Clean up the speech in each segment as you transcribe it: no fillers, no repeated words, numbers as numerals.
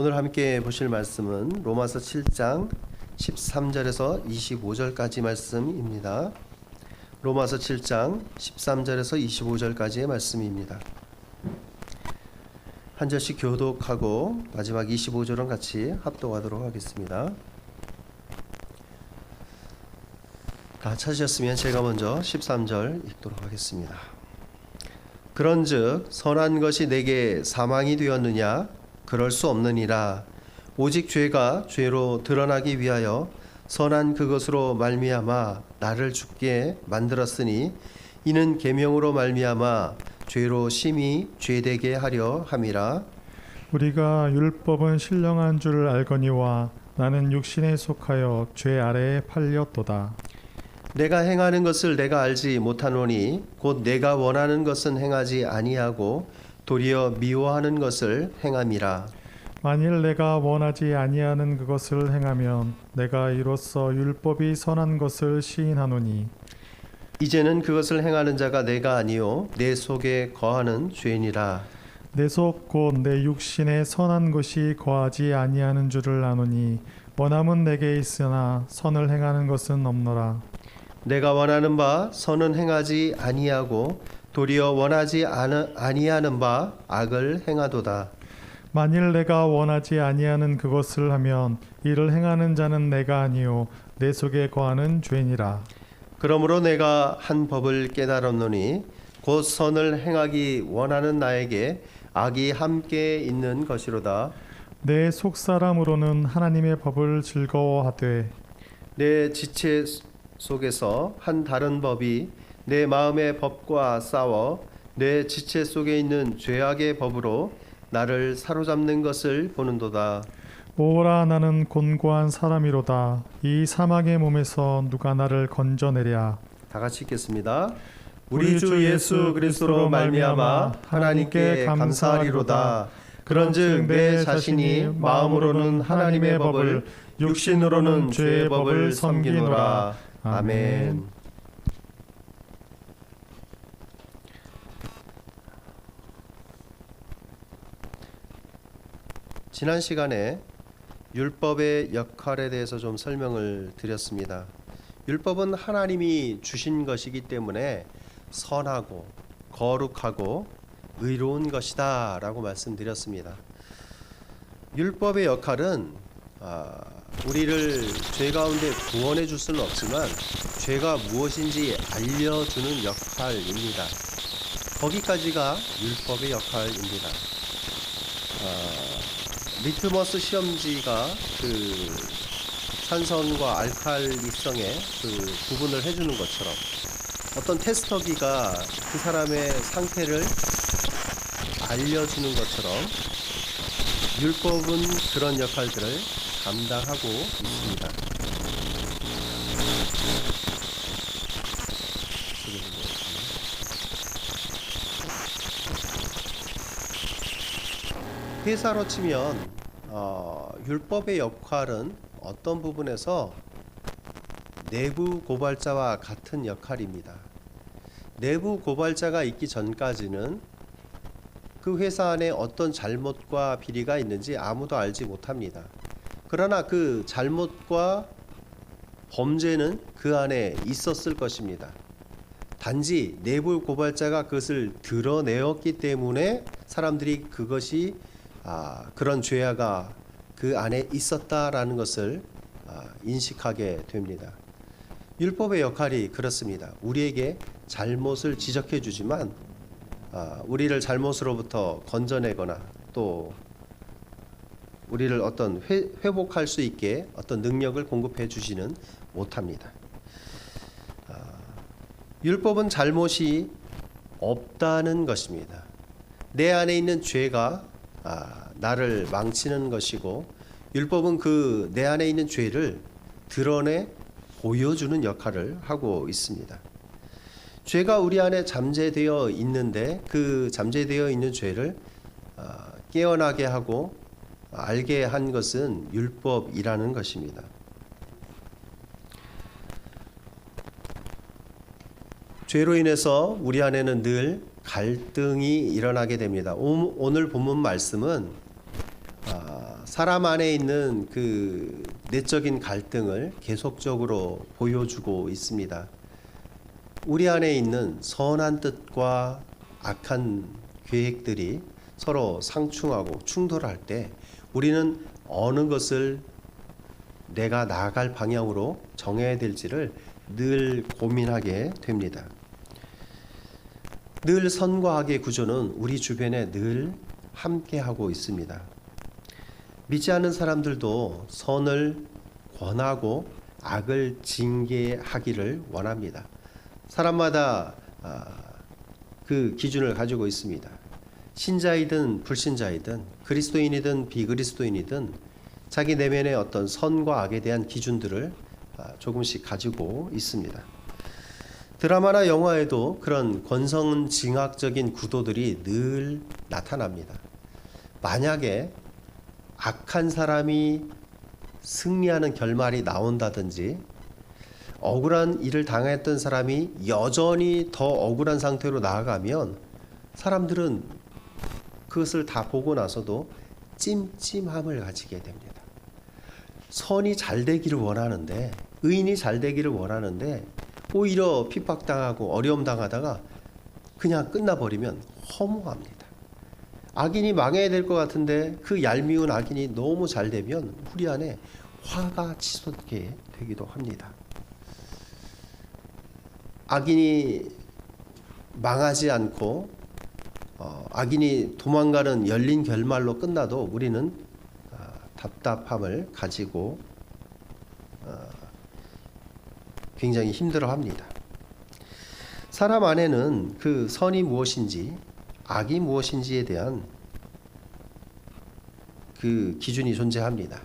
오늘 함께 보실 말씀은 로마서 7장 13절에서 25절까지 말씀입니다. 로마서 7장 13절에서 25절까지의 말씀입니다. 한 절씩 교독하고 마지막 25절은 같이 합독하도록 하겠습니다. 다 찾으셨으면 제가 먼저 13절 읽도록 하겠습니다. 그런즉 선한 것이 내게 사망이 되었느냐? 그럴 수 없느니라. 오직 죄가 죄로 드러나기 위하여 선한 그것으로 말미암아 나를 죽게 만들었으니 이는 계명으로 말미암아 죄로 심히 죄되게 하려 함이라. 우리가 율법은 신령한 줄 알거니와 나는 육신에 속하여 죄 아래에 팔렸도다. 내가 행하는 것을 내가 알지 못하노니 곧 내가 원하는 것은 행하지 아니하고 도리어 미워하는 것을 행함이라. 만일 내가 원하지 아니하는 그것을 행하면 내가 이로써 율법이 선한 것을 시인하노니 이제는 그것을 행하는 자가 내가 아니요 내 속에 거하는 죄니라. 내 속 곧 내 육신에 선한 것이 거하지 아니하는 줄을 아노니 원함은 내게 있으나 선을 행하는 것은 없노라. 내가 원하는 바 선은 행하지 아니하고 도리어 원하지 아니하는 바 악을 행하도다. 만일 내가 원하지 아니하는 그것을 하면 이를 행하는 자는 내가 아니요 내 속에 거하는 죄니라. 그러므로 내가 한 법을 깨달았노니 곧 선을 행하기 원하는 나에게 악이 함께 있는 것이로다. 내 속사람으로는 하나님의 법을 즐거워하되 내 지체 속에서 한 다른 법이 내 마음의 법과 싸워 내 지체 속에 있는 죄악의 법으로 나를 사로잡는 것을 보는도다. 오라 나는 곤고한 사람이로다. 이 사망의 몸에서 누가 나를 건져내랴. 다 같이 읽겠습니다. 우리 주 예수 그리스도로 말미암아 하나님께 감사하리로다. 그런즉 내 자신이 마음으로는 하나님의 법을 육신으로는 죄의 법을 섬기노라. 아멘. 지난 시간에 율법의 역할에 대해서 좀 설명을 드렸습니다. 율법은 하나님이 주신 것이기 때문에 선하고 거룩하고 의로운 것이다 라고 말씀드렸습니다. 율법의 역할은 우리를 죄 가운데 구원해 줄 수는 없지만 죄가 무엇인지 알려주는 역할입니다. 거기까지가 율법의 역할입니다. 리트머스 시험지가 그 산성과 알칼리성의 그 구분을 해주는 것처럼 어떤 테스터기가 그 사람의 상태를 알려주는 것처럼 율법은 그런 역할들을 감당하고 있습니다. 회사로 치면 율법의 역할은 어떤 부분에서 내부 고발자와 같은 역할입니다. 내부 고발자가 있기 전까지는 그 회사 안에 어떤 잘못과 비리가 있는지 아무도 알지 못합니다. 그러나 그 잘못과 범죄는 그 안에 있었을 것입니다. 단지 내부 고발자가 그것을 드러내었기 때문에 사람들이 그것이 그런 죄가 그 안에 있었다라는 것을 인식하게 됩니다. 율법의 역할이 그렇습니다. 우리에게 잘못을 지적해 주지만 우리를 잘못으로부터 건져내거나 또 우리를 어떤 회복할 수 있게 어떤 능력을 공급해 주지는 못합니다. 율법은 잘못이 없다는 것입니다. 내 안에 있는 죄가 나를 망치는 것이고 율법은 그 내 안에 있는 죄를 드러내 보여주는 역할을 하고 있습니다. 죄가 우리 안에 잠재되어 있는데 그 잠재되어 있는 죄를 깨어나게 하고 알게 한 것은 율법이라는 것입니다. 죄로 인해서 우리 안에는 늘 갈등이 일어나게 됩니다. 오늘 본문 말씀은 사람 안에 있는 그 내적인 갈등을 계속적으로 보여주고 있습니다. 우리 안에 있는 선한 뜻과 악한 계획들이 서로 상충하고 충돌할 때 우리는 어느 것을 내가 나아갈 방향으로 정해야 될지를 늘 고민하게 됩니다. 늘 선과 악의 구조는 우리 주변에 늘 함께하고 있습니다. 믿지 않는 사람들도 선을 권하고 악을 징계하기를 원합니다. 사람마다 그 기준을 가지고 있습니다. 신자이든 불신자이든 그리스도인이든 비그리스도인이든 자기 내면의 어떤 선과 악에 대한 기준들을 조금씩 가지고 있습니다. 드라마나 영화에도 그런 권선징악적인 구도들이 늘 나타납니다. 만약에 악한 사람이 승리하는 결말이 나온다든지 억울한 일을 당했던 사람이 여전히 더 억울한 상태로 나아가면 사람들은 그것을 다 보고 나서도 찜찜함을 가지게 됩니다. 선이 잘 되기를 원하는데, 의인이 잘 되기를 원하는데 오히려 핍박당하고 어려움 당하다가 그냥 끝나버리면 허무합니다. 악인이 망해야 될 것 같은데 그 얄미운 악인이 너무 잘 되면 우리 안에 화가 치솟게 되기도 합니다. 악인이 망하지 않고 악인이 도망가는 열린 결말로 끝나도 우리는 답답함을 가지고 굉장히 힘들어합니다. 사람 안에는 그 선이 무엇인지 악이 무엇인지에 대한 그 기준이 존재합니다.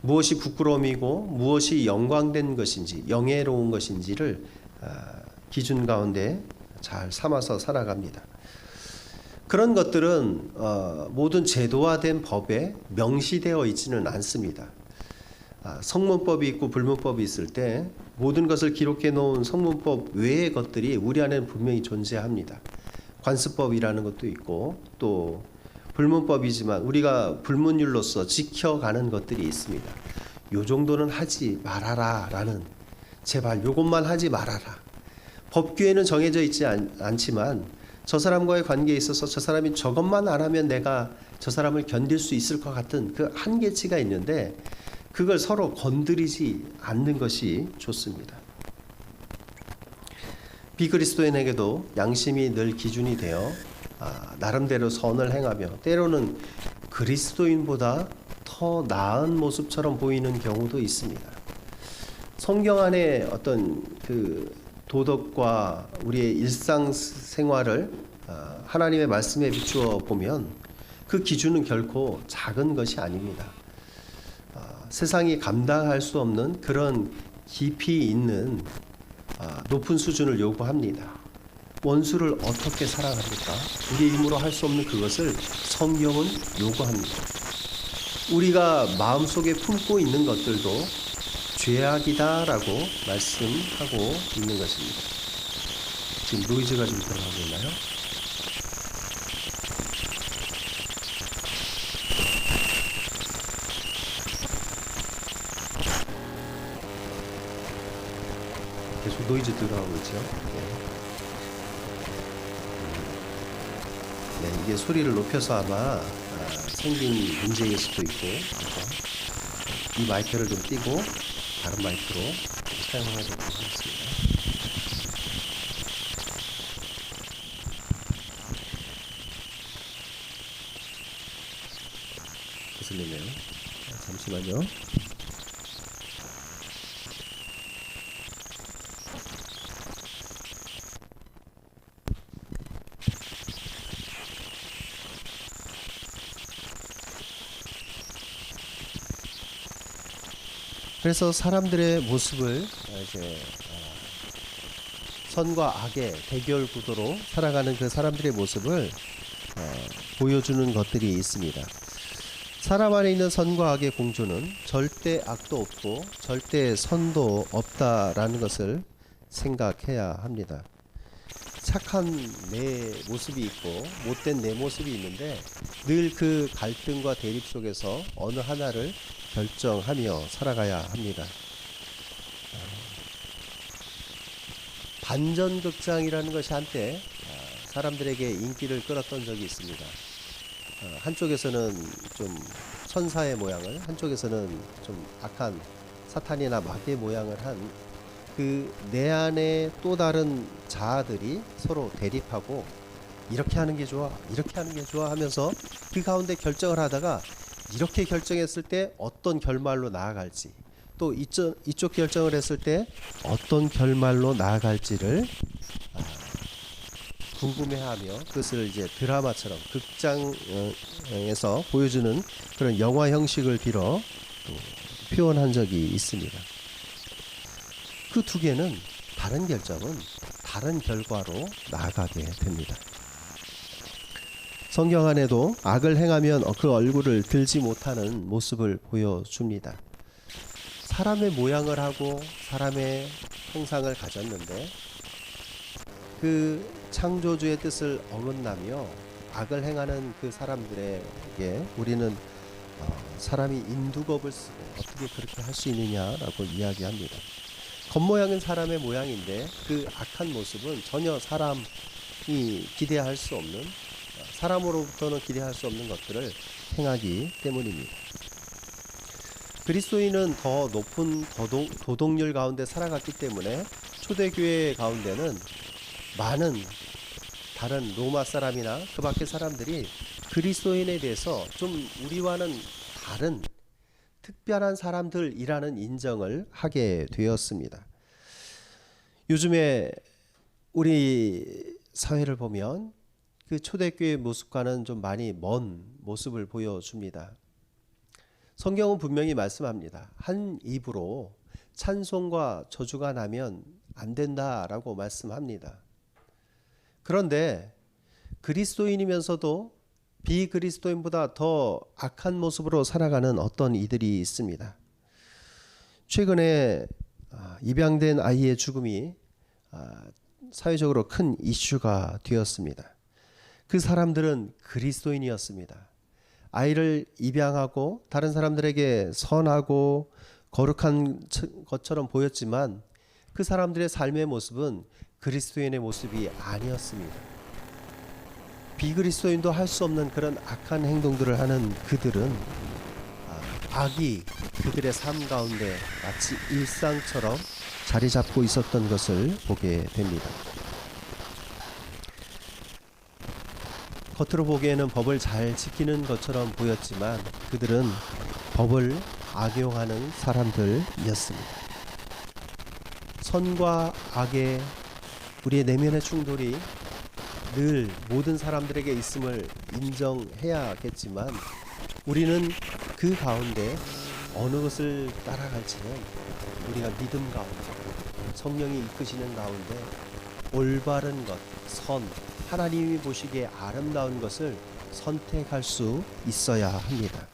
무엇이 부끄러움이고 무엇이 영광된 것인지 영예로운 것인지를 기준 가운데 잘 삼아서 살아갑니다. 그런 것들은 모든 제도화된 법에 명시되어 있지는 않습니다. 성문법이 있고 불문법이 있을 때 모든 것을 기록해 놓은 성문법 외의 것들이 우리 안에는 분명히 존재합니다. 관습법이라는 것도 있고 또 불문법이지만 우리가 불문율로서 지켜가는 것들이 있습니다. 요 정도는 하지 말아라 라는, 제발 요것만 하지 말아라. 법규에는 정해져 있지 않지만 저 사람과의 관계에 있어서 저 사람이 저것만 안 하면 내가 저 사람을 견딜 수 있을 것 같은 그 한계치가 있는데 그걸 서로 건드리지 않는 것이 좋습니다. 비그리스도인에게도 양심이 늘 기준이 되어 나름대로 선을 행하며 때로는 그리스도인보다 더 나은 모습처럼 보이는 경우도 있습니다. 성경 안에 어떤 그 도덕과 우리의 일상생활을 하나님의 말씀에 비추어 보면 그 기준은 결코 작은 것이 아닙니다. 세상이 감당할 수 없는 그런 깊이 있는 높은 수준을 요구합니다. 원수를 어떻게 사랑합니까? 우리의 힘으로 할 수 없는 그것을 성경은 요구합니다. 우리가 마음속에 품고 있는 것들도 죄악이다라고 말씀하고 있는 것입니다. 지금 노이즈가 좀 들어가고 있나요? 계속 노이즈 들어가고 있죠. 네, 이게 소리를 높여서 아마 생긴 문제일 수도 있고, 그래서 이 마이크를 좀 띄고 다른 마이크로 사용하도록 하겠습니다. 거슬리네요. 잠시만요. 그래서 사람들의 모습을 이제 선과 악의 대결 구도로 살아가는 그 사람들의 모습을 보여주는 것들이 있습니다. 사람 안에 있는 선과 악의 공조는 절대 악도 없고 절대 선도 없다라는 것을 생각해야 합니다. 착한 내 모습이 있고 못된 내 모습이 있는데 늘 그 갈등과 대립 속에서 어느 하나를 결정하며 살아가야 합니다. 반전극장이라는 것이 한때 사람들에게 인기를 끌었던 적이 있습니다. 한쪽에서는 좀 천사의 모양을, 한쪽에서는 좀 악한 사탄이나 마귀의 모양을 한 그 내 안에 또 다른 자아들이 서로 대립하고 이렇게 하는 게 좋아, 이렇게 하는 게 좋아 하면서 그 가운데 결정을 하다가 이렇게 결정했을 때 어떤 결말로 나아갈지, 또 이쪽 결정을 했을 때 어떤 결말로 나아갈지를 궁금해하며 그것을 이제 드라마처럼 극장에서 보여주는 그런 영화 형식을 빌어 또 표현한 적이 있습니다. 그 두 개는 다른 결정은 다른 결과로 나아가게 됩니다. 성경 안에도 악을 행하면 그 얼굴을 들지 못하는 모습을 보여줍니다. 사람의 모양을 하고 사람의 형상을 가졌는데 그 창조주의 뜻을 어긋나며 악을 행하는 그 사람들에게 우리는 사람이 인두겁을 쓰고 어떻게 그렇게 할 수 있느냐라고 이야기합니다. 겉모양은 사람의 모양인데 그 악한 모습은 전혀 사람이 기대할 수 없는, 사람으로부터는 기대할 수 없는 것들을 행하기 때문입니다. 그리스도인은 더 높은 도덕률 가운데 살아갔기 때문에 초대교회 가운데는 많은 다른 로마 사람이나 그 밖의 사람들이 그리스도인에 대해서 좀 우리와는 다른 특별한 사람들이라는 인정을 하게 되었습니다. 요즘에 우리 사회를 보면 그 초대교회 모습과는 좀 많이 먼 모습을 보여줍니다. 성경은 분명히 말씀합니다. 한 입으로 찬송과 저주가 나면 안 된다라고 말씀합니다. 그런데 그리스도인이면서도 비그리스도인보다 더 악한 모습으로 살아가는 어떤 이들이 있습니다. 최근에 입양된 아이의 죽음이 사회적으로 큰 이슈가 되었습니다. 그 사람들은 그리스도인이었습니다. 아이를 입양하고 다른 사람들에게 선하고 거룩한 것처럼 보였지만 그 사람들의 삶의 모습은 그리스도인의 모습이 아니었습니다. 비그리스도인도 할 수 없는 그런 악한 행동들을 하는 그들은 악이 그들의 삶 가운데 마치 일상처럼 자리 잡고 있었던 것을 보게 됩니다. 겉으로 보기에는 법을 잘 지키는 것처럼 보였지만 그들은 법을 악용하는 사람들이었습니다. 선과 악의 우리의 내면의 충돌이 늘 모든 사람들에게 있음을 인정해야겠지만 우리는 그 가운데 어느 것을 따라갈지는 우리가 믿음 가운데 성령이 이끄시는 가운데 올바른 것, 선, 하나님이 보시기에 아름다운 것을 선택할 수 있어야 합니다.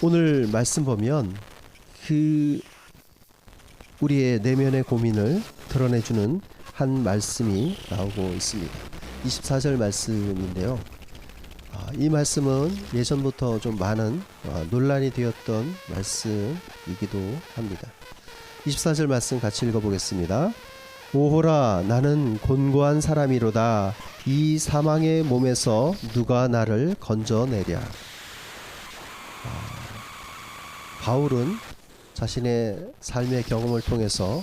오늘 말씀 보면 그 우리의 내면의 고민을 드러내주는 한 말씀이 나오고 있습니다. 24절 말씀인데요. 이 말씀은 예전부터 좀 많은 논란이 되었던 말씀이기도 합니다. 24절 말씀 같이 읽어보겠습니다. 오호라 나는 곤고한 사람이로다. 이 사망의 몸에서 누가 나를 건져내랴. 바울은 자신의 삶의 경험을 통해서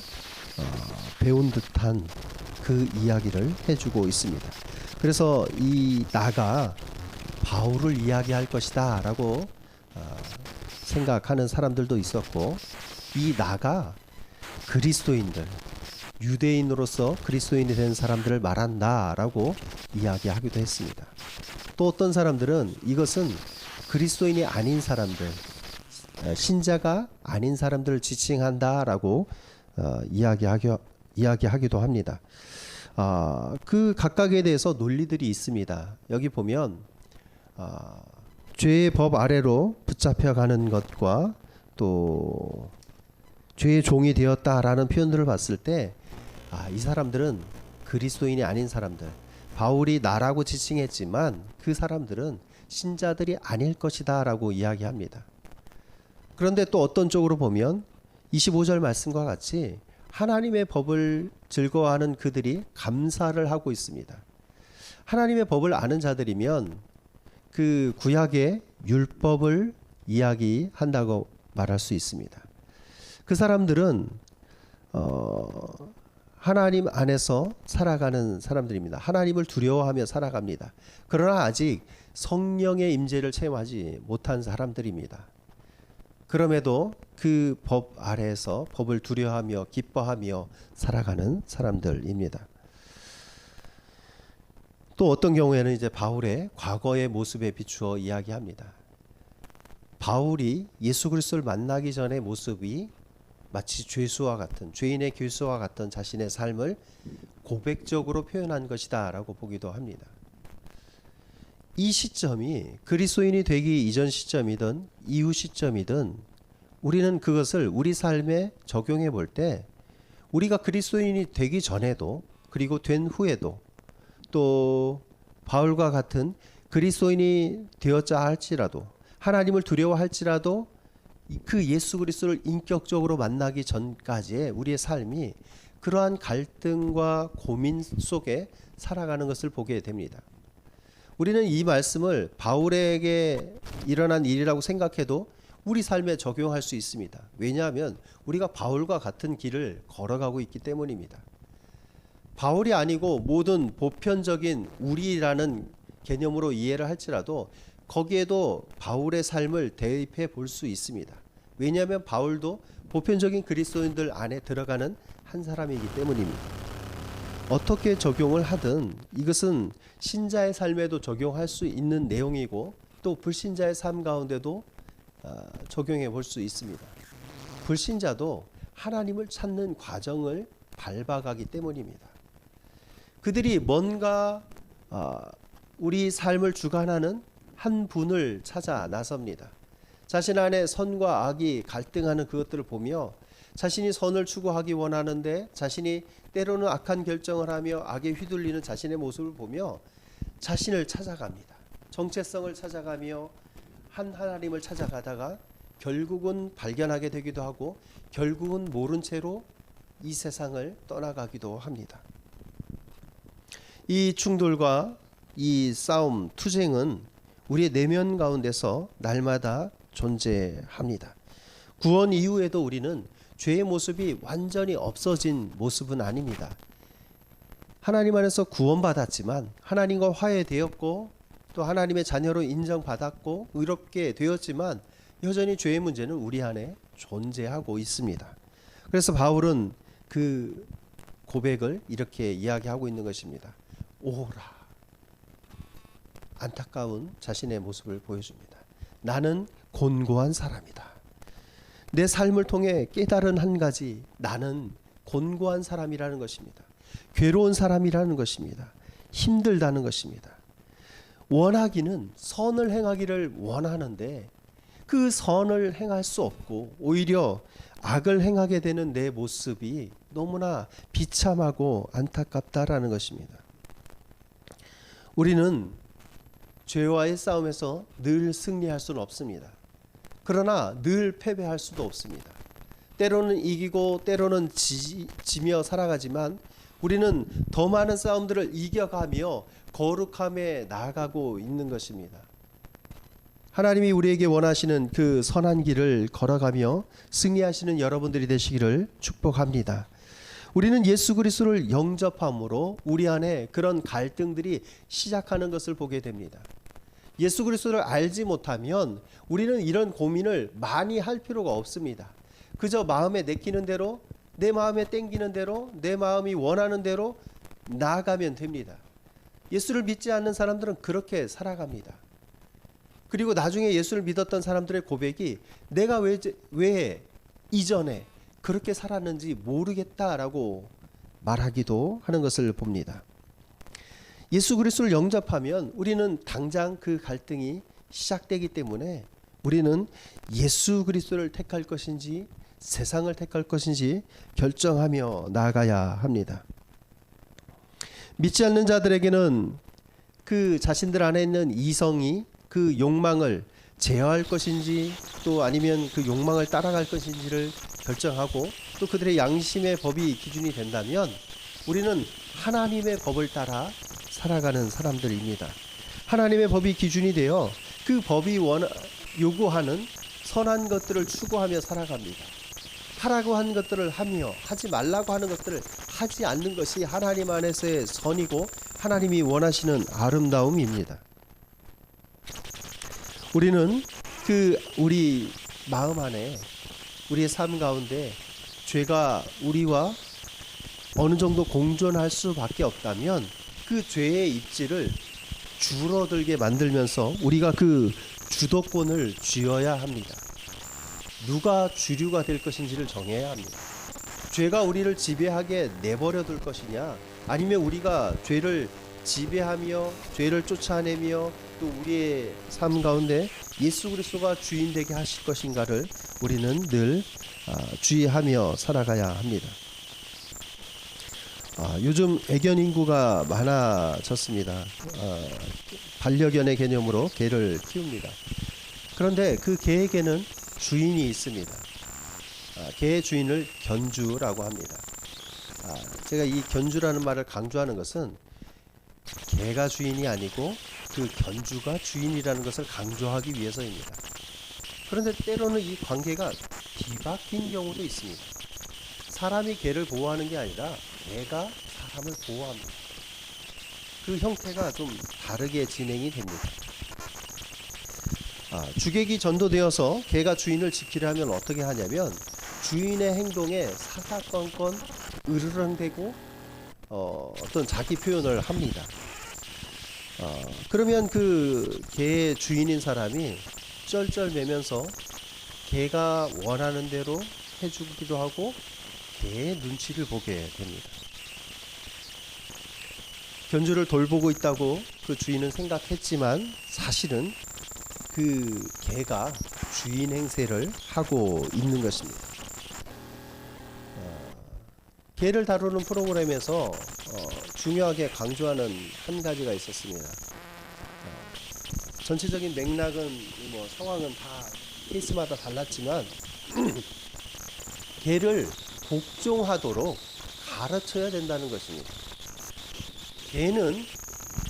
배운 듯한 그 이야기를 해주고 있습니다. 그래서 이 나가 바울을 이야기할 것이다 라고 생각하는 사람들도 있었고 이 나가 그리스도인들, 유대인으로서 그리스도인이 된 사람들을 말한다 라고 이야기하기도 했습니다. 또 어떤 사람들은 이것은 그리스도인이 아닌 사람들, 신자가 아닌 사람들을 지칭한다 라고 이야기하기도 합니다. 그 각각에 대해서 논리들이 있습니다. 여기 보면 죄의 법 아래로 붙잡혀가는 것과 또 죄의 종이 되었다라는 표현들을 봤을 때 이 사람들은 그리스도인이 아닌 사람들, 바울이 나라고 지칭했지만 그 사람들은 신자들이 아닐 것이다 라고 이야기합니다. 그런데 또 어떤 쪽으로 보면 25절 말씀과 같이 하나님의 법을 즐거워하는 그들이 감사를 하고 있습니다. 하나님의 법을 아는 자들이면 그 구약의 율법을 이야기한다고 말할 수 있습니다. 그 사람들은 하나님 안에서 살아가는 사람들입니다. 하나님을 두려워하며 살아갑니다. 그러나 아직 성령의 임재를 체험하지 못한 사람들입니다. 그럼에도 그 법 아래에서 법을 두려워하며 기뻐하며 살아가는 사람들입니다. 또 어떤 경우에는 이제 바울의 과거의 모습에 비추어 이야기합니다. 바울이 예수 그리스도를 만나기 전의 모습이 마치 죄수와 같은, 죄인의 교수와 같은 자신의 삶을 고백적으로 표현한 것이다 라고 보기도 합니다. 이 시점이 그리스도인이 되기 이전 시점이든 이후 시점이든 우리는 그것을 우리 삶에 적용해 볼 때 우리가 그리스도인이 되기 전에도 그리고 된 후에도 또 바울과 같은 그리스도인이 되었자 할지라도 하나님을 두려워할지라도 그 예수 그리스도를 인격적으로 만나기 전까지의 우리의 삶이 그러한 갈등과 고민 속에 살아가는 것을 보게 됩니다. 우리는 이 말씀을 바울에게 일어난 일이라고 생각해도 우리 삶에 적용할 수 있습니다. 왜냐하면 우리가 바울과 같은 길을 걸어가고 있기 때문입니다. 바울이 아니고 모든 보편적인 우리라는 개념으로 이해를 할지라도 거기에도 바울의 삶을 대입해 볼 수 있습니다. 왜냐하면 바울도 보편적인 그리스도인들 안에 들어가는 한 사람이기 때문입니다. 어떻게 적용을 하든 이것은 신자의 삶에도 적용할 수 있는 내용이고 또 불신자의 삶 가운데도 적용해 볼 수 있습니다. 불신자도 하나님을 찾는 과정을 밟아가기 때문입니다. 그들이 뭔가 우리 삶을 주관하는 한 분을 찾아 나섭니다. 자신 안에 선과 악이 갈등하는 그것들을 보며 자신이 선을 추구하기 원하는데 자신이 때로는 악한 결정을 하며 악에 휘둘리는 자신의 모습을 보며 자신을 찾아갑니다. 정체성을 찾아가며 한 하나님을 찾아가다가 결국은 발견하게 되기도 하고 결국은 모른 채로 이 세상을 떠나가기도 합니다. 이 충돌과 이 싸움, 투쟁은 우리의 내면 가운데서 날마다 존재합니다. 구원 이후에도 우리는 죄의 모습이 완전히 없어진 모습은 아닙니다. 하나님 안에서 구원받았지만 하나님과 화해되었고 또 하나님의 자녀로 인정받았고 의롭게 되었지만 여전히 죄의 문제는 우리 안에 존재하고 있습니다. 그래서 바울은 그 고백을 이렇게 이야기하고 있는 것입니다. 오라. 안타까운 자신의 모습을 보여줍니다. 나는 곤고한 사람이다. 내 삶을 통해 깨달은 한 가지, 나는 곤고한 사람이라는 것입니다. 괴로운 사람이라는 것입니다. 힘들다는 것입니다. 원하기는 선을 행하기를 원하는데 그 선을 행할 수 없고 오히려 악을 행하게 되는 내 모습이 너무나 비참하고 안타깝다라는 것입니다. 우리는 죄와의 싸움에서 늘 승리할 수는 없습니다. 그러나 늘 패배할 수도 없습니다. 때로는 이기고 때로는 지며 살아가지만 우리는 더 많은 싸움들을 이겨가며 거룩함에 나아가고 있는 것입니다. 하나님이 우리에게 원하시는 그 선한 길을 걸어가며 승리하시는 여러분들이 되시기를 축복합니다. 우리는 예수 그리스도를 영접함으로 우리 안에 그런 갈등들이 시작하는 것을 보게 됩니다. 예수 그리스도를 알지 못하면 우리는 이런 고민을 많이 할 필요가 없습니다. 그저 마음에 내키는 대로, 내 마음에 땡기는 대로, 내 마음이 원하는 대로 나아가면 됩니다. 예수를 믿지 않는 사람들은 그렇게 살아갑니다. 그리고 나중에 예수를 믿었던 사람들의 고백이 내가 왜 이전에 그렇게 살았는지 모르겠다라고 말하기도 하는 것을 봅니다. 예수 그리스도를 영접하면 우리는 당장 그 갈등이 시작되기 때문에 우리는 예수 그리스도를 택할 것인지 세상을 택할 것인지 결정하며 나아가야 합니다. 믿지 않는 자들에게는 그 자신들 안에 있는 이성이 그 욕망을 제어할 것인지 또 아니면 그 욕망을 따라갈 것인지를 결정하고 또 그들의 양심의 법이 기준이 된다면 우리는 하나님의 법을 따라 살아가는 사람들입니다. 하나님의 법이 기준이 되어 그 법이 요구하는 선한 것들을 추구하며 살아갑니다. 하라고 한 것들을 하며 하지 말라고 하는 것들을 하지 않는 것이 하나님 안에서의 선이고 하나님이 원하시는 아름다움입니다. 우리는 우리 마음 안에 우리의 삶 가운데 죄가 우리와 어느 정도 공존할 수밖에 없다면 그 죄의 입지를 줄어들게 만들면서 우리가 그 주도권을 쥐어야 합니다. 누가 주류가 될 것인지를 정해야 합니다. 죄가 우리를 지배하게 내버려 둘 것이냐 아니면 우리가 죄를 지배하며 죄를 쫓아내며 또 우리의 삶 가운데 예수 그리스도가 주인 되게 하실 것인가를 우리는 늘 주의하며 살아가야 합니다. 요즘 애견 인구가 많아졌습니다. 반려견의 개념으로 개를 키웁니다. 그런데 그 개에게는 주인이 있습니다. 개의 주인을 견주라고 합니다. 제가 이 견주라는 말을 강조하는 것은 개가 주인이 아니고 그 견주가 주인이라는 것을 강조하기 위해서입니다. 그런데 때로는 이 관계가 뒤바뀐 경우도 있습니다. 사람이 개를 보호하는 게 아니라 개가 사람을 보호합니다. 그 형태가 좀 다르게 진행이 됩니다. 주객이 전도되어서 개가 주인을 지키려 하면 어떻게 하냐면 주인의 행동에 사사건건 으르렁대고 어떤 자기 표현을 합니다. 그러면 그 개의 주인인 사람이 쩔쩔매면서 개가 원하는 대로 해주기도 하고 개의 눈치를 보게 됩니다. 견주를 돌보고 있다고 그 주인은 생각했지만 사실은 그 개가 주인 행세를 하고 있는 것입니다. 개를 다루는 프로그램에서 중요하게 강조하는 한 가지가 있었습니다. 전체적인 맥락은 상황은 다 케이스마다 달랐지만 개를 복종하도록 가르쳐야 된다는 것입니다. 개는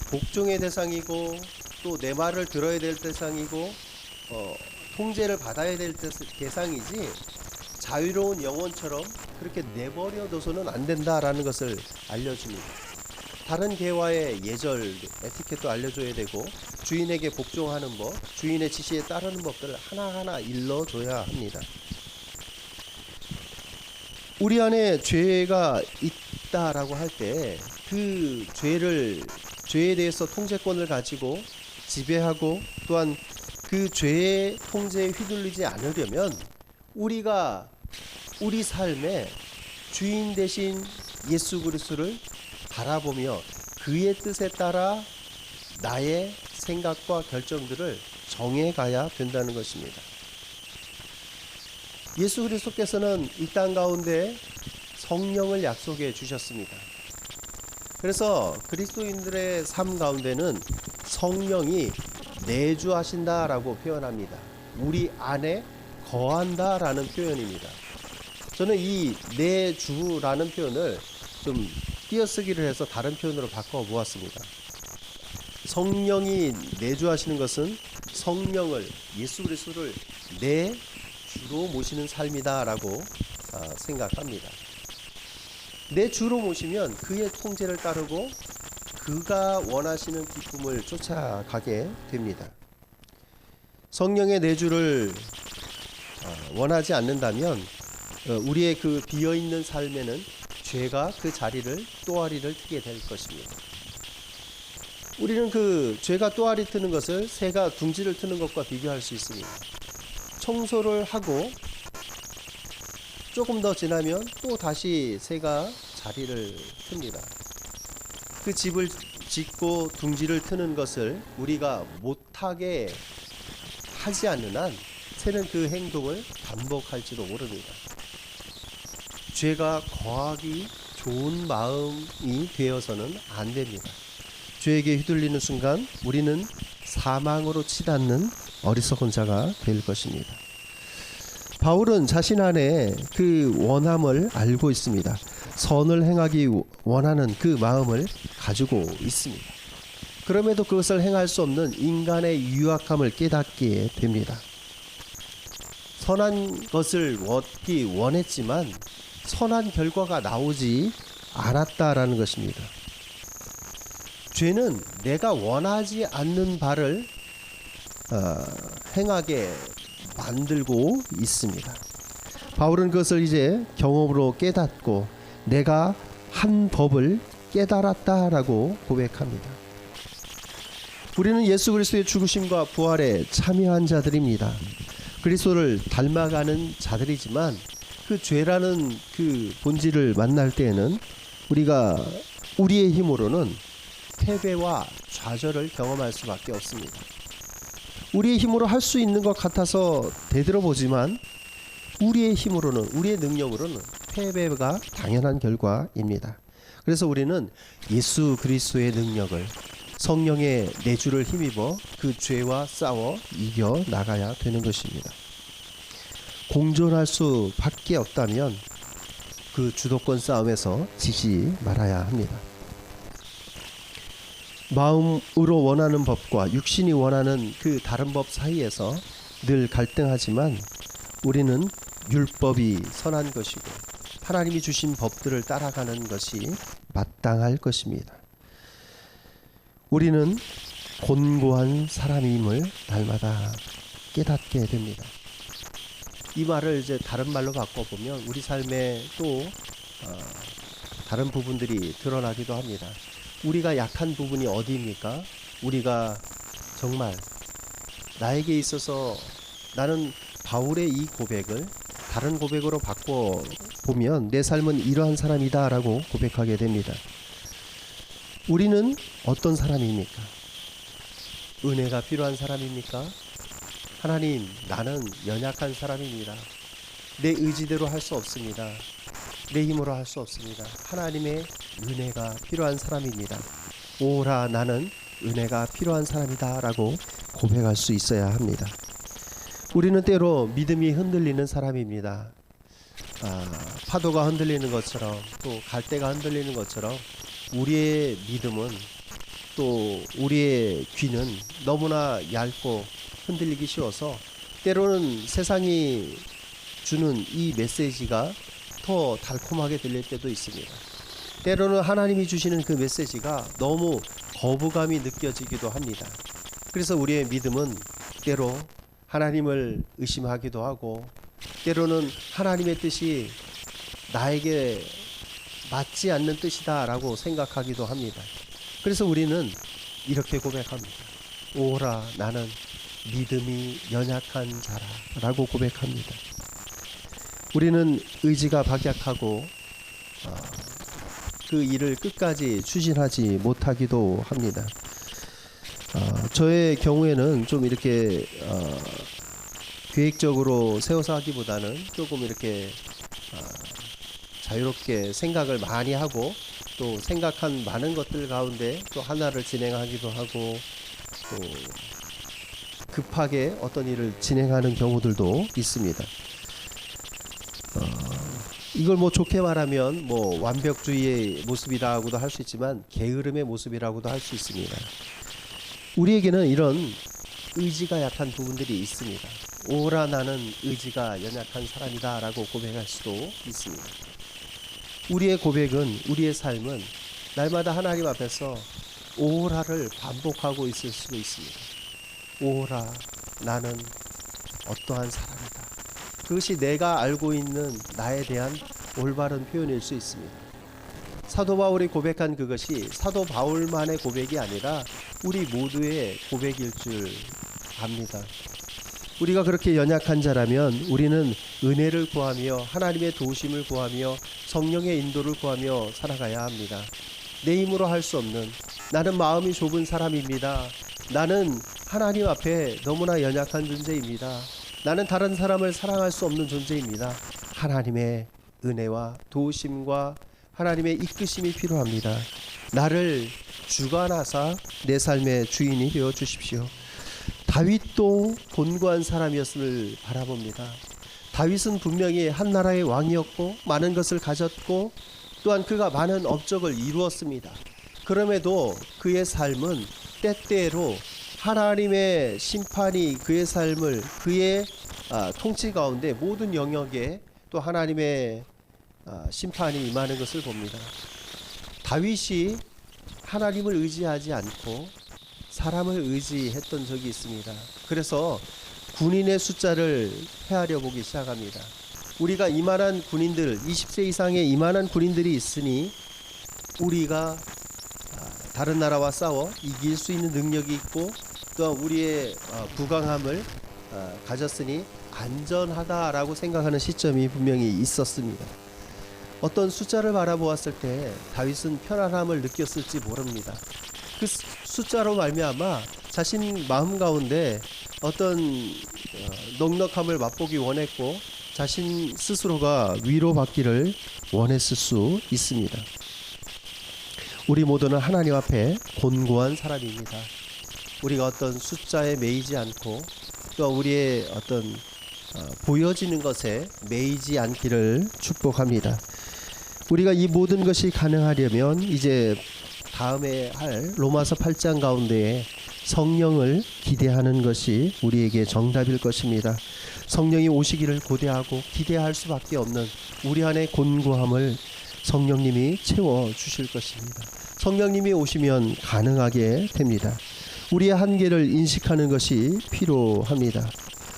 복종의 대상이고 또 내 말을 들어야 될 대상이고 통제를 받아야 될 대상이지 자유로운 영혼처럼 그렇게 내버려둬서는 안 된다라는 것을 알려줍니다. 다른 개와의 예절, 에티켓도 알려줘야 되고 주인에게 복종하는 법, 주인의 지시에 따르는 법들을 하나하나 일러줘야 합니다. 우리 안에 죄가 있다라고 할 때 그 죄에 대해서 통제권을 가지고 지배하고 또한 그 죄의 통제에 휘둘리지 않으려면 우리가 우리 삶의 주인 대신 예수 그리스도를 바라보며 그의 뜻에 따라 나의 생각과 결정들을 정해가야 된다는 것입니다. 예수 그리스도께서는 이 땅 가운데 성령을 약속해 주셨습니다. 그래서 그리스도인들의 삶 가운데는 성령이 내주하신다라고 표현합니다. 우리 안에 거한다라는 표현입니다. 저는 이 내주라는 표현을 좀 띄어쓰기를 해서 다른 표현으로 바꿔 보았습니다. 성령이 내주하시는 것은 성령을 예수 그리스도를 내 주로 모시는 삶이다라고 생각합니다. 내 주로 모시면 그의 통제를 따르고 그가 원하시는 기쁨을 쫓아가게 됩니다. 성령의 내주를 원하지 않는다면 우리의 그 비어있는 삶에는 죄가 그 자리를 또아리를 트게 될 것입니다. 우리는 그 죄가 또아리 트는 것을 새가 둥지를 트는 것과 비교할 수 있습니다. 청소를 하고 조금 더 지나면 또 다시 새가 자리를 틉니다. 그 집을 짓고 둥지를 트는 것을 우리가 못하게 하지 않는 한 새는 그 행동을 반복할지도 모릅니다. 죄가 거하기 좋은 마음이 되어서는 안 됩니다. 죄에게 휘둘리는 순간 우리는 사망으로 치닫는 어리석은 자가 될 것입니다. 바울은 자신 안에 그 원함을 알고 있습니다. 선을 행하기 원하는 그 마음을 가지고 있습니다. 그럼에도 그것을 행할 수 없는 인간의 유약함을 깨닫게 됩니다. 선한 것을 얻기 원했지만 선한 결과가 나오지 않았다라는 것입니다. 죄는 내가 원하지 않는 바를 행하게 만들고 있습니다. 바울은 그것을 이제 경험으로 깨닫고 내가 한 법을 깨달았다라고 고백합니다. 우리는 예수 그리스도의 죽으심과 부활에 참여한 자들입니다. 그리스도를 닮아가는 자들이지만 그 죄라는 그 본질을 만날 때에는 우리가 우리의 힘으로는 패배와 좌절을 경험할 수밖에 없습니다. 우리의 힘으로 할 수 있는 것 같아서 되돌아보지만 우리의 힘으로는, 우리의 능력으로는 패배가 당연한 결과입니다. 그래서 우리는 예수 그리스도의 능력을, 성령의 내주를 힘입어 그 죄와 싸워 이겨 나가야 되는 것입니다. 공존할 수밖에 없다면 그 주도권 싸움에서 지지 말아야 합니다. 마음으로 원하는 법과 육신이 원하는 그 다른 법 사이에서 늘 갈등하지만 우리는 율법이 선한 것이고 하나님이 주신 법들을 따라가는 것이 마땅할 것입니다. 우리는 곤고한 사람임을 날마다 깨닫게 됩니다. 이 말을 이제 다른 말로 바꿔보면 우리 삶에 또 다른 부분들이 드러나기도 합니다. 우리가 약한 부분이 어디입니까? 우리가 정말 나에게 있어서 나는 바울의 이 고백을 다른 고백으로 바꿔보면 내 삶은 이러한 사람이다 라고 고백하게 됩니다. 우리는 어떤 사람입니까? 은혜가 필요한 사람입니까? 하나님, 나는 연약한 사람입니다. 내 의지대로 할 수 없습니다. 내 힘으로 할 수 없습니다. 하나님의 은혜가 필요한 사람입니다. 오라, 나는 은혜가 필요한 사람이다 라고 고백할 수 있어야 합니다. 우리는 때로 믿음이 흔들리는 사람입니다. 파도가 흔들리는 것처럼 또 갈대가 흔들리는 것처럼 우리의 믿음은 또 우리의 귀는 너무나 얇고 흔들리기 쉬워서 때로는 세상이 주는 이 메시지가 더 달콤하게 들릴 때도 있습니다. 때로는 하나님이 주시는 그 메시지가 너무 거부감이 느껴지기도 합니다. 그래서 우리의 믿음은 때로 하나님을 의심하기도 하고 때로는 하나님의 뜻이 나에게 맞지 않는 뜻이다 라고 생각하기도 합니다. 그래서 우리는 이렇게 고백합니다. 오라, 나는 믿음이 연약한 자라 라고 고백합니다. 우리는 의지가 박약하고 그 일을 끝까지 추진하지 못하기도 합니다. 저의 경우에는 좀 이렇게 계획적으로 세워서 하기보다는 조금 이렇게 자유롭게 생각을 많이 하고 또 생각한 많은 것들 가운데 또 하나를 진행하기도 하고 또 급하게 어떤 일을 진행하는 경우들도 있습니다. 이걸 뭐 좋게 말하면 뭐 완벽주의의 모습이라고도 할 수 있지만 게으름의 모습이라고도 할 수 있습니다. 우리에게는 이런 의지가 약한 부분들이 있습니다. 오라, 나는 의지가 연약한 사람이다 라고 고백할 수도 있습니다. 우리의 고백은, 우리의 삶은 날마다 하나님 앞에서 오라를 반복하고 있을 수도 있습니다. 오라, 나는 어떠한 사람이다. 그것이 내가 알고 있는 나에 대한 올바른 표현일 수 있습니다. 사도 바울이 고백한 그것이 사도 바울만의 고백이 아니라 우리 모두의 고백일 줄 압니다. 우리가 그렇게 연약한 자라면 우리는 은혜를 구하며 하나님의 도우심을 구하며 성령의 인도를 구하며 살아가야 합니다. 내 힘으로 할 수 없는, 나는 마음이 좁은 사람입니다. 나는 하나님 앞에 너무나 연약한 존재입니다. 나는 다른 사람을 사랑할 수 없는 존재입니다. 하나님의 은혜와 도우심과 하나님의 이끄심이 필요합니다. 나를 주관하사 내 삶의 주인이 되어 주십시오. 다윗도 곤고한 사람이었음을 바라봅니다. 다윗은 분명히 한 나라의 왕이었고 많은 것을 가졌고 또한 그가 많은 업적을 이루었습니다. 그럼에도 그의 삶은 때때로 하나님의 심판이 그의 삶을 그의 통치 가운데 모든 영역에 또 하나님의 심판이 임하는 것을 봅니다. 다윗이 하나님을 의지하지 않고 사람을 의지했던 적이 있습니다. 그래서 군인의 숫자를 헤아려 보기 시작합니다. 우리가 이만한 군인들, 20세 이상의 이만한 군인들이 있으니 우리가 다른 나라와 싸워 이길 수 있는 능력이 있고 또한 우리의 부강함을 가졌으니 안전하다라고 생각하는 시점이 분명히 있었습니다. 어떤 숫자를 바라보았을 때 다윗은 편안함을 느꼈을지 모릅니다. 그 숫자로 말미암아 자신 마음 가운데 어떤 넉넉함을 맛보기 원했고 자신 스스로가 위로받기를 원했을 수 있습니다. 우리 모두는 하나님 앞에 곤고한 사람입니다. 우리가 어떤 숫자에 매이지 않고 또 우리의 어떤 보여지는 것에 매이지 않기를 축복합니다. 우리가 이 모든 것이 가능하려면 이제 다음에 할 로마서 8장 가운데에 성령을 기대하는 것이 우리에게 정답일 것입니다. 성령이 오시기를 고대하고 기대할 수밖에 없는 우리 안의 곤고함을 성령님이 채워주실 것입니다. 성령님이 오시면 가능하게 됩니다. 우리의 한계를 인식하는 것이 필요합니다.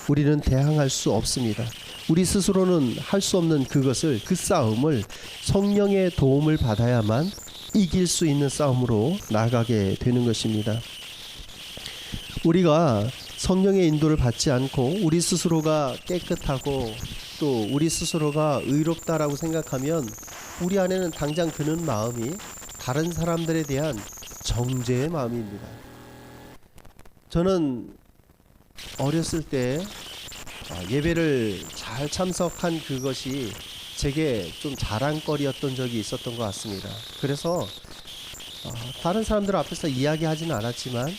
우리는 대항할 수 없습니다. 우리 스스로는 할 수 없는 그것을, 그 싸움을 성령의 도움을 받아야만 이길 수 있는 싸움으로 나가게 되는 것입니다. 우리가 성령의 인도를 받지 않고 우리 스스로가 깨끗하고 또 우리 스스로가 의롭다라고 생각하면 우리 안에는 당장 드는 마음이 다른 사람들에 대한 정죄의 마음입니다. 저는 어렸을 때 예배를 잘 참석한 그것이 제게 좀 자랑거리였던 적이 있었던 것 같습니다. 그래서 다른 사람들 앞에서 이야기하지는 않았지만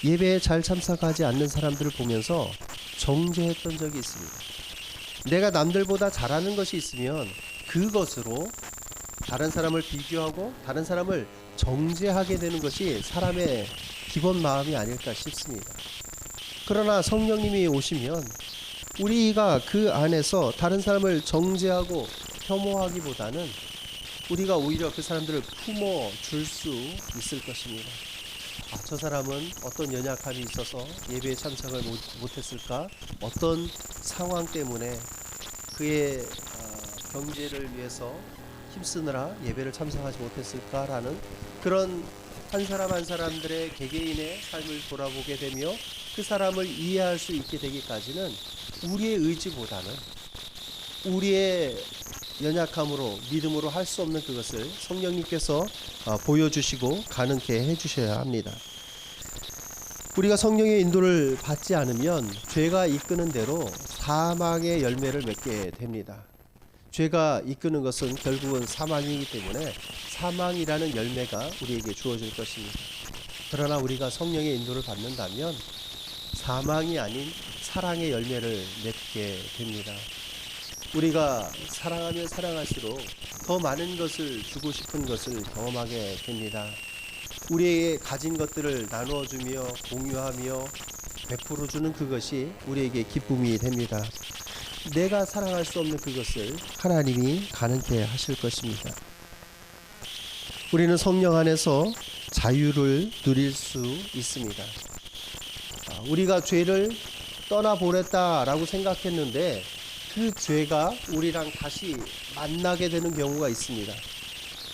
예배에 잘 참석하지 않는 사람들을 보면서 정죄했던 적이 있습니다. 내가 남들보다 잘하는 것이 있으면 그것으로 다른 사람을 비교하고 다른 사람을 정죄하게 되는 것이 사람의 기본 마음이 아닐까 싶습니다. 그러나 성령님이 오시면 우리가 그 안에서 다른 사람을 정죄하고 혐오하기보다는 우리가 오히려 그 사람들을 품어줄 수 있을 것입니다. 저 사람은 어떤 연약함이 있어서 예배에 참석을 못했을까? 어떤 상황 때문에 그의 경제를 위해서 힘쓰느라 예배를 참석하지 못했을까라는 그런 한 사람 한 사람들의 개개인의 삶을 돌아보게 되며 그 사람을 이해할 수 있게 되기까지는 우리의 의지보다는 우리의 연약함으로 믿음으로 할 수 없는 그것을 성령님께서 보여주시고 가능케 해주셔야 합니다. 우리가 성령의 인도를 받지 않으면 죄가 이끄는 대로 사망의 열매를 맺게 됩니다. 죄가 이끄는 것은 결국은 사망이기 때문에 사망이라는 열매가 우리에게 주어질 것입니다. 그러나 우리가 성령의 인도를 받는다면 사망이 아닌 사랑의 열매를 맺게 됩니다. 우리가 사랑하면 사랑할수록 더 많은 것을 주고 싶은 것을 경험하게 됩니다. 우리에게 가진 것들을 나누어주며 공유하며 베풀어주는 그것이 우리에게 기쁨이 됩니다. 내가 사랑할 수 없는 그것을 하나님이 가능케 하실 것입니다. 우리는 성령 안에서 자유를 누릴 수 있습니다. 우리가 죄를 떠나보냈다라고 생각했는데 그 죄가 우리랑 다시 만나게 되는 경우가 있습니다.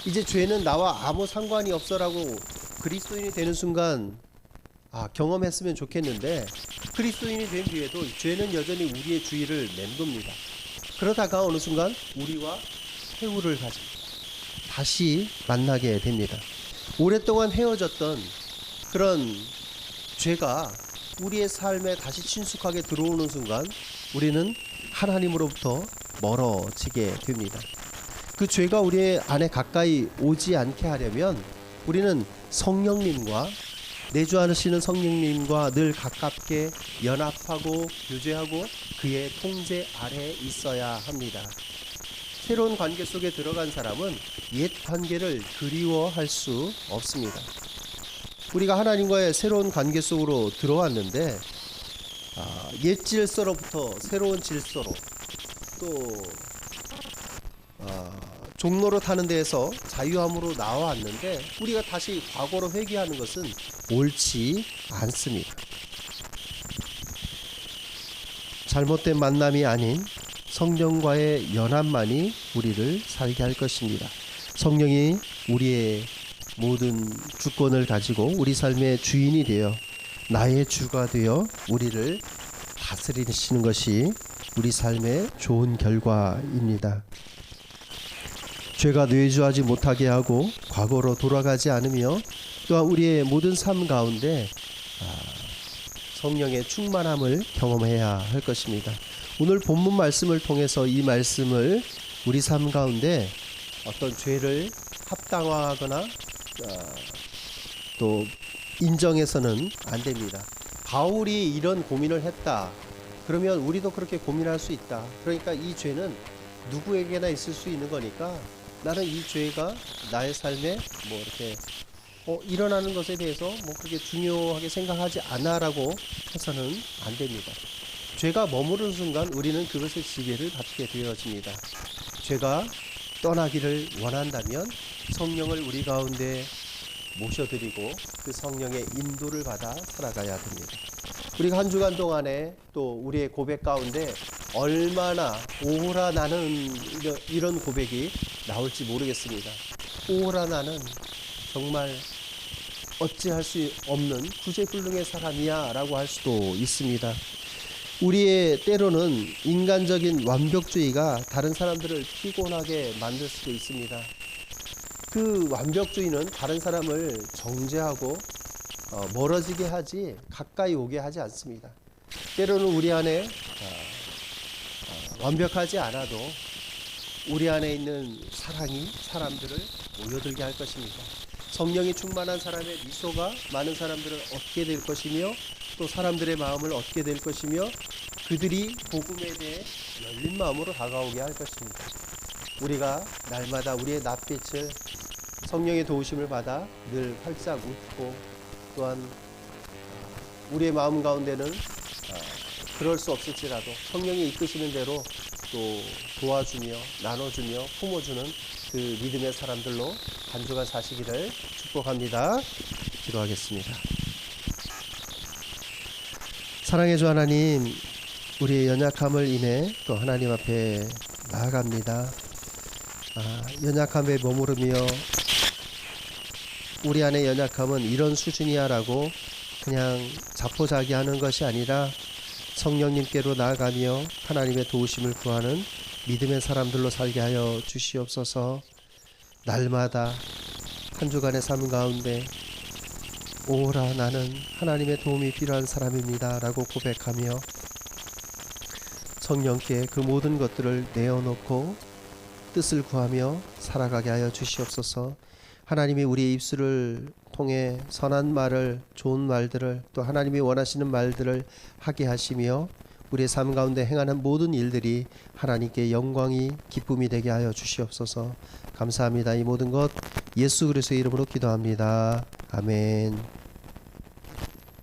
이제 죄는 나와 아무 상관이 없어라고 그리스도인이 되는 순간 경험했으면 좋겠는데 그리스도인이 된 뒤에도 죄는 여전히 우리의 주의를 맴돕니다. 그러다가 어느 순간 우리와 회오를 가집니다. 다시 만나게 됩니다. 오랫동안 헤어졌던 그런 죄가 우리의 삶에 다시 친숙하게 들어오는 순간 우리는 하나님으로부터 멀어지게 됩니다. 그 죄가 우리 안에 가까이 오지 않게 하려면 우리는 성령님과 내주하시는 성령님과 늘 가깝게 연합하고 교제하고 그의 통제 아래 있어야 합니다. 새로운 관계 속에 들어간 사람은 옛 관계를 그리워할 수 없습니다. 우리가 하나님과의 새로운 관계 속으로 들어왔는데 옛 질서로부터 새로운 질서로 또 종로로 타는 데에서 자유함으로 나왔는데 우리가 다시 과거로 회귀하는 것은 옳지 않습니다. 잘못된 만남이 아닌 성령과의 연합만이 우리를 살게 할 것입니다. 성령이 우리의 모든 주권을 가지고 우리 삶의 주인이 되어 나의 주가 되어 우리를 다스리시는 것이 우리 삶의 좋은 결과입니다. 죄가 뇌주하지 못하게 하고 과거로 돌아가지 않으며 또한 우리의 모든 삶 가운데 성령의 충만함을 경험해야 할 것입니다. 오늘 본문 말씀을 통해서 이 말씀을 우리 삶 가운데 어떤 죄를 합당화하거나 또 인정해서는 안 됩니다. 바울이 이런 고민을 했다. 그러면 우리도 그렇게 고민할 수 있다. 그러니까 이 죄는 누구에게나 있을 수 있는 거니까 나는 이 죄가 나의 삶에 뭐 이렇게 일어나는 것에 대해서 뭐 그렇게 중요하게 생각하지 않아라고 해서는 안 됩니다. 죄가 머무르는 순간 우리는 그것의 지배를 받게 되어집니다. 죄가 떠나기를 원한다면 성령을 우리 가운데 모셔드리고 그 성령의 인도를 받아 살아가야 됩니다. 우리가 한 주간 동안에 또 우리의 고백 가운데 얼마나 오호라 나는 이런 고백이 나올지 모르겠습니다. 오호라 나는 정말 어찌할 수 없는 구제불능의 사람이야 라고 할 수도 있습니다. 우리의 때로는 인간적인 완벽주의가 다른 사람들을 피곤하게 만들 수도 있습니다. 그 완벽주의는 다른 사람을 정죄하고 멀어지게 하지 가까이 오게 하지 않습니다. 때로는 우리 안에 완벽하지 않아도 우리 안에 있는 사랑이 사람들을 모여들게 할 것입니다. 성령이 충만한 사람의 미소가 많은 사람들을 얻게 될 것이며 또 사람들의 마음을 얻게 될 것이며 그들이 복음에 대해 열린 마음으로 다가오게 할 것입니다. 우리가 날마다 우리의 낯빛을 성령의 도우심을 받아 늘 활짝 웃고 또한 우리의 마음 가운데는 그럴 수 없을지라도 성령이 이끄시는 대로 또 도와주며 나눠주며 품어주는 그 믿음의 사람들로 한 주간 사시기를 축복합니다. 기도하겠습니다. 사랑의 주 하나님, 우리의 연약함을 인해 또 하나님 앞에 나아갑니다. 연약함에 머무르며 우리 안의 연약함은 이런 수준이야 라고 그냥 자포자기하는 것이 아니라 성령님께로 나아가며 하나님의 도우심을 구하는 믿음의 사람들로 살게 하여 주시옵소서. 날마다 한 주간의 삶 가운데 오라 나는 하나님의 도움이 필요한 사람입니다 라고 고백하며 성령께 그 모든 것들을 내어놓고 뜻을 구하며 살아가게 하여 주시옵소서. 하나님이 우리의 입술을 통해 선한 말을, 좋은 말들을, 또 하나님이 원하시는 말들을 하게 하시며 우리의 삶 가운데 행하는 모든 일들이 하나님께 영광이 기쁨이 되게 하여 주시옵소서. 감사합니다. 이 모든 것 예수 그리스도의 이름으로 기도합니다. 아멘.